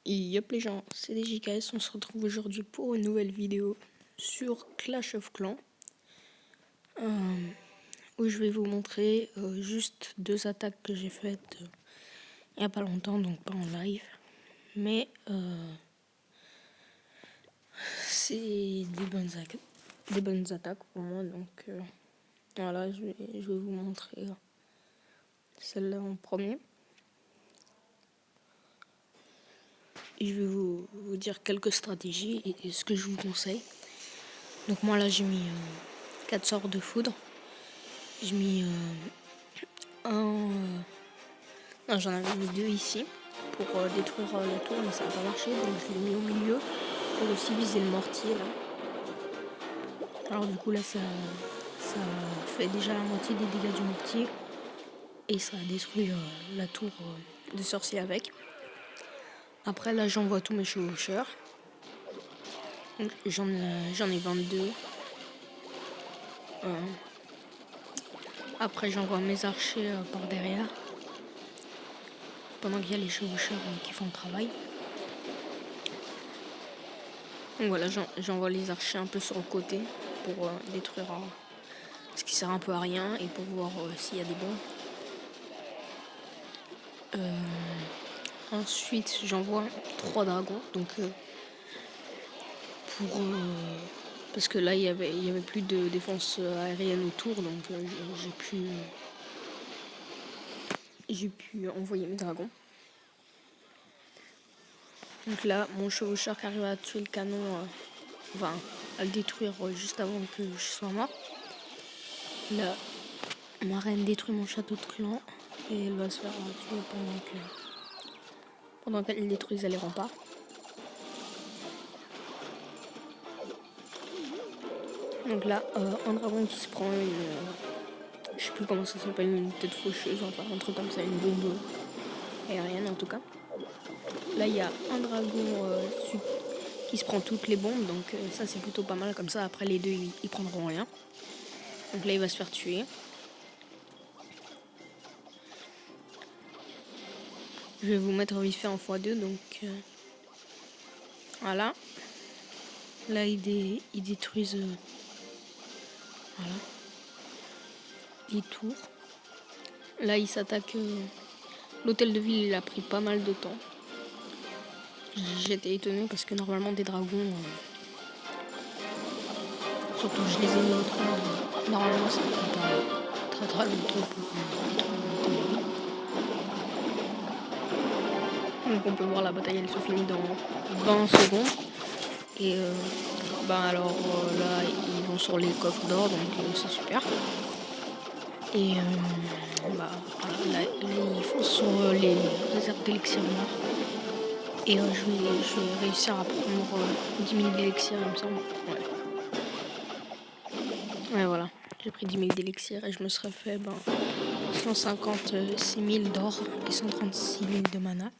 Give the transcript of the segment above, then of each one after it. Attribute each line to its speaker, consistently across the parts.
Speaker 1: Yep les gens, c'est DJKS, on se retrouve aujourd'hui pour une nouvelle vidéo sur Clash of Clans où je vais vous montrer juste deux attaques que j'ai faites il n'y a pas longtemps, donc pas en live, mais c'est des bonnes attaques pour moi, donc voilà, je vais vous montrer celle-là en premier. Et je vais vous dire quelques stratégies et ce que je vous conseille. Donc moi là j'ai mis 4 sorts de foudre. J'ai mis non, j'en avais mis 2 ici pour détruire la tour, mais ça n'a pas marché, donc je l'ai mis au milieu pour aussi viser le mortier là. Alors du coup là ça fait déjà la moitié des dégâts du mortier et ça a détruit la tour de sorcier avec. Après là j'envoie tous mes chevaucheurs. J'en ai 22. Après j'envoie mes archers par derrière pendant qu'il y a les chevaucheurs qui font le travail. Donc voilà, j'envoie les archers un peu sur le côté pour détruire ce qui sert un peu à rien et pour voir s'il y a des bombes. Ensuite j'envoie 3 dragons, donc parce que là il y avait plus de défense aérienne autour, donc j'ai pu envoyer mes dragons. Donc là mon chevaucheur qui arrive à tuer le canon, à le détruire juste avant que je sois mort. Là ma reine détruit mon château de clan et elle va se faire tuer pendant qu'elle détruisait les remparts. Donc là, un dragon qui se prend je sais plus comment ça s'appelle, une tête faucheuse, enfin un truc comme ça, une bombe aérienne en tout cas. Là, il y a un dragon qui se prend toutes les bombes, donc ça c'est plutôt pas mal, comme ça après les deux ils prendront rien. Donc là il va se faire tuer. Je vais vous mettre vite fait en x2, donc voilà. Là ils détruisent voilà, les tours. Là ils s'attaquent. L'hôtel de ville il a pris pas mal de temps. J'étais étonné parce que normalement des dragons, surtout je les ai mis autrement, normalement ça prend pas très longtemps pour donc on peut voir la bataille elle se finit dans 20 secondes. Et alors là ils vont sur les coffres d'or, donc c'est super. Et voilà, là ils font sur les réserves d'élixir noir. Et je vais réussir à prendre 10 000 d'élixir, il me semble. Ouais, voilà. J'ai pris 10 000 d'élixir et je me serais fait 156 000 d'or et 136 000 de mana.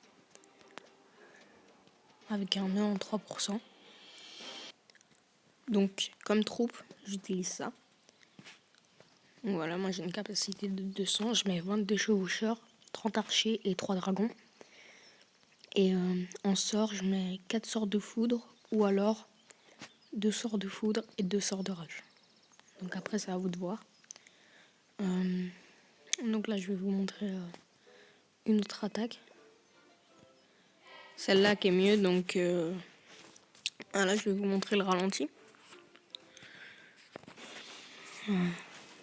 Speaker 1: Avec un nœud en 3%. Donc, comme troupe, j'utilise ça. Donc voilà, moi j'ai une capacité de 200. Je mets 22 chevaucheurs, 30 archers et 3 dragons. Et en sort, je mets 4 sorts de foudre ou alors 2 sorts de foudre et 2 sorts de rage. Donc après, c'est à vous de voir. Donc là, je vais vous montrer une autre attaque. Celle-là qui est mieux, donc là, je vais vous montrer le ralenti.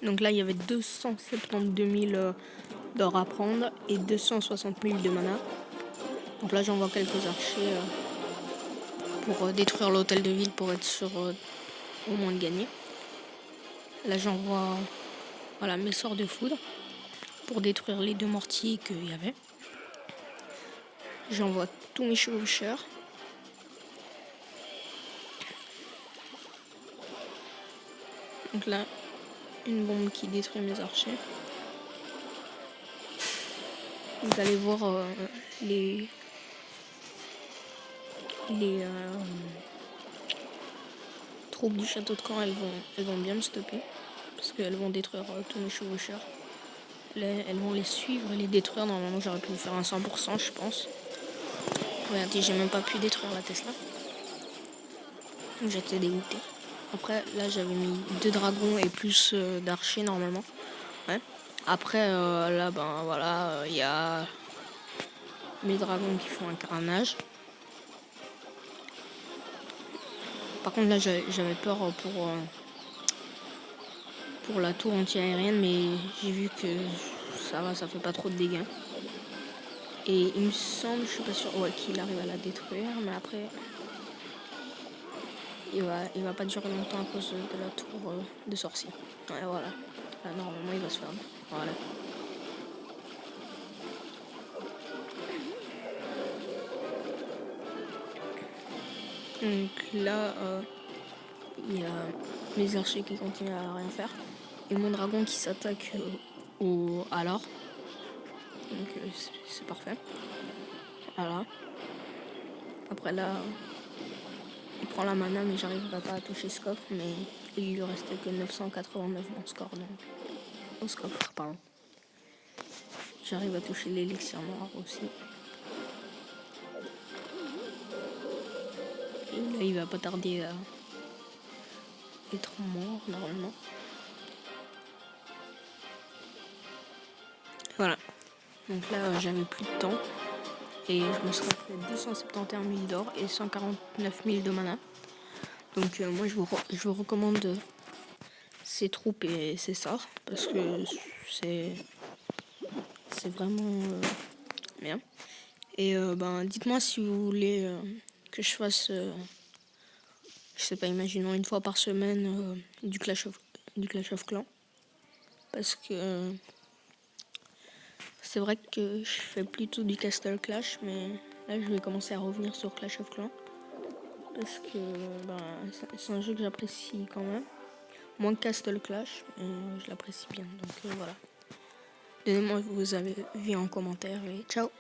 Speaker 1: Donc là, il y avait 272 000 d'or à prendre et 260 000 de mana. Donc là, j'envoie quelques archers pour détruire l'hôtel de ville pour être sûr au moins de gagner. Là, j'envoie mes sorts de foudre pour détruire les 2 mortiers qu'il y avait. J'envoie tous mes chevaucheurs. Donc là, une bombe qui détruit mes archers. Vous allez voir les troupes du château de camp, elles vont bien me stopper. Parce qu'elles vont détruire tous mes chevaucheurs. Elles vont les suivre et les détruire. Normalement, j'aurais pu faire un 100%, je pense. Regardez, j'ai même pas pu détruire la Tesla. Donc j'étais dégoûté. Après, là, j'avais mis 2 dragons et plus d'archers normalement. Ouais. Après, là, ben voilà, il y a mes dragons qui font un carnage. Par contre, là, j'avais peur pour la tour anti-aérienne, mais j'ai vu que ça va, ça fait pas trop de dégâts. Et il me semble, je suis pas sûr, ouais, qu'il arrive à la détruire, mais après, il va pas durer longtemps à cause de la tour de sorcier. Ouais, voilà. Là, normalement, il va se faire. Voilà. Donc là, il y a mes archers qui continuent à rien faire. Et mon dragon qui s'attaque à l'or. Donc c'est parfait. Voilà. Après là, il prend la mana, mais j'arriverai pas à toucher ce coffre. Mais il lui restait que 989 mon score. Donc, au coffre, pardon. J'arrive à toucher l'élixir noir aussi. Et là, il va pas tarder à être mort normalement. Voilà. Donc là, j'avais plus de temps. Et je me serais fait 271 000 d'or et 149 000 de mana. Donc moi, je vous recommande ces troupes et ces sorts. Parce que c'est vraiment bien. Et ben, dites-moi si vous voulez que je fasse, je sais pas, imaginons une fois par semaine du Clash of Clans. Parce que c'est vrai que je fais plutôt du Castle Clash, mais là je vais commencer à revenir sur Clash of Clans. Parce que ben, c'est un jeu que j'apprécie quand même. Moins que Castle Clash, mais je l'apprécie bien. Donc voilà. Donnez-moi vos avis en commentaire et ciao!